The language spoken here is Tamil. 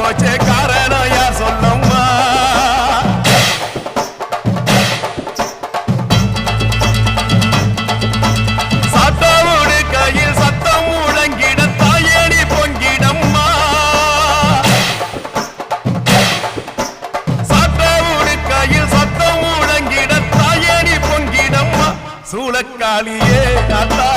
போச்சே காரணம் யார் சொல்லம்மா சட்டவோடு கையில் சத்தம் முழங்கிட தாயணி பொங்கிடம்மா சட்டவோடு கையில் சத்தம் முழங்கிட தாயணி பொங்கிடம்மா சூளக்காளியே அத்தா